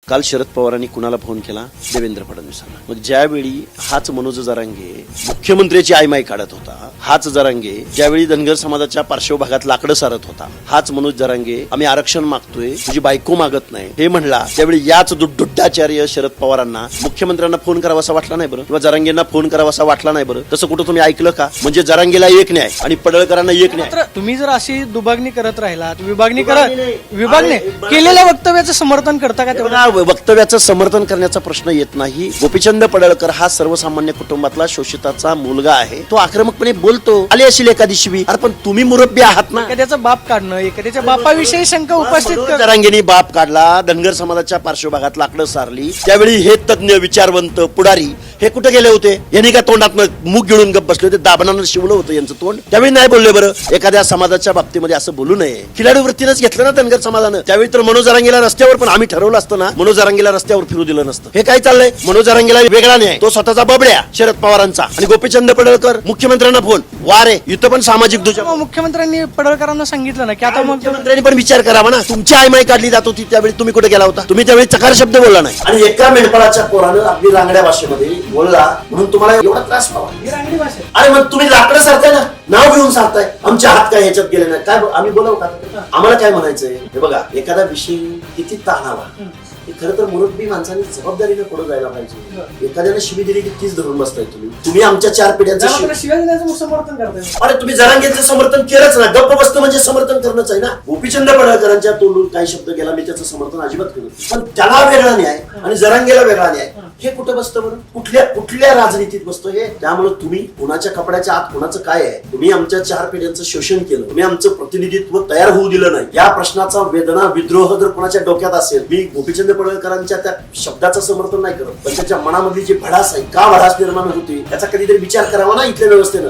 काल शरद पवारांनी कुणाला फोन केला? देवेंद्र फडणवीसांना. मग ज्यावेळी हाच मनोज जरांगे मुख्यमंत्र्याची आयमाई काढत होता, हाच जरांगे ज्यावेळी धनगर समाजाच्या पार्श्व भागात लाकडं सारत होता, हाच मनोज जरांगे आम्ही आरक्षण मागतोय, तुझी बायको मागत नाही हे म्हणला, त्यावेळी याच दुड्डाचार्य शरद पवारांना मुख्यमंत्र्यांना फोन करावासा वाटला नाही बरं, किंवा जरांगेंना फोन करावासा वाटला नाही बरं? तसं कुठं तुम्ही ऐकलं का? म्हणजे जरांगेला एक न्याय आणि पडळकरांना एक न्याय. तुम्ही जर अशी दुभागणी करत राहिलात, विभागणी केलेल्या वक्तव्याचं समर्थन करता का? तेवढा वक्तव्याचं समर्थन करण्याचा प्रश्न येत नाही. गोपीचंद पडळकर हा सर्वसामान्य कुटुंबातला शोषिताचा मुलगा आहे. तो आक्रमकपणे बोलतो, आली असेल एखादी शिवी. अरे पण तुम्ही मुरब्बी आहात ना. एखाद्याचा बाप काढणं, एखाद्याच्या बापाविषयी शंका उपस्थित करणं. जरांगेंनी बाप काढला, धनगर समाजाच्या पार्श्वभागात लाकडं सारली, त्यावेळी हे तज्ञ विचारवंत पुढारी हे कुठे गेले होते? यांनी काय तोंडात मूग गिळून गप बसले होते? दाबणानं शिवलं होतं यांचं तोंड. त्यावेळी नाही बोलले बरं. एखाद्या समाजाच्या बाबतीमध्ये असं बोलू नये. खिलाडू वृत्तीनंच घेतलं ना धनगर समाजानं. त्यावेळी तर मनोज जरांगेला रस्त्यावर, पण आम्ही ठरवलं असतं ना मनोज जरांगेला रस्त्यावर फिरू दिलं नसतं. हे काय चाललंय? मनोज जरांगेला वेगळा नाही, तो स्वतःचा बबड्या शरद पवारांचा, आणि गोपीचंद पडळकर मुख्यमंत्र्यांना फोन. वारे इथं पण सामाजिक दुजा. मुख्यमंत्र्यांनी पडळकरांना सांगितलं ना की आता मुख्यमंत्र्यांनी पण विचार करावा ना. तुमची आयमाई काढली जात होती त्यावेळी तुम्ही कुठे गेला होता? तुम्ही त्यावेळी चकार शब्द बोलला नाही, आणि एका मेंढपाळाच्या पोरानं अगदी रांगड्या भाषेमध्ये बोलला म्हणून तुम्हाला एवढा त्रास पावा. अरे मग तुम्ही लाकडं सारताय ना, नाव घेऊन सारताय. आमच्या हात काय ह्याच्यात गेले नाही काय? आम्ही बोलाव का? आम्हाला काय म्हणायचंय? हे बघा, एखादा विषय किती ताणावा, खरं तर मुरब्बी माणसाने जबाबदारीने पुढे जायला पाहिजे. एखाद्याने शिवी दिली की तीच धरून बसताय तुम्ही आमच्या 4 पिढ्यांचं समर्थन करताय. अरे तुम्ही जरांगेचं समर्थन केलंच ना. गप्प बसतं म्हणजे समर्थन करणंच आहे ना. गोपीचंद पडळकरांच्या तोंडून काही शब्द गेला, मी त्याचं समर्थन अजिबात करत, पण त्याला वेगळा न्याय आणि जरांगेला वेगळा न्याय हे कुठं बसतं बरं? कुठल्या राजनीतीत बसतं हे? त्यामुळे तुम्ही कुणाच्या कपड्याच्या आत कुणाचं काय आहे? तुम्ही आमच्या 4 पिढ्यांचं शोषण केलं, तुम्ही आमचं प्रतिनिधित्व तयार होऊ दिलं नाही. या प्रश्नाचा वेदना विद्रोह जर कोणाच्या डोक्यात असेल, मी गोपीचंद पडळकरांच्या त्या शब्दाचं समर्थन नाही करत, पण त्याच्या मनामधली जी भडास आहे, का भडास निर्माण होती याचा कधीतरी विचार करावा ना इथल्या व्यवस्थेनं.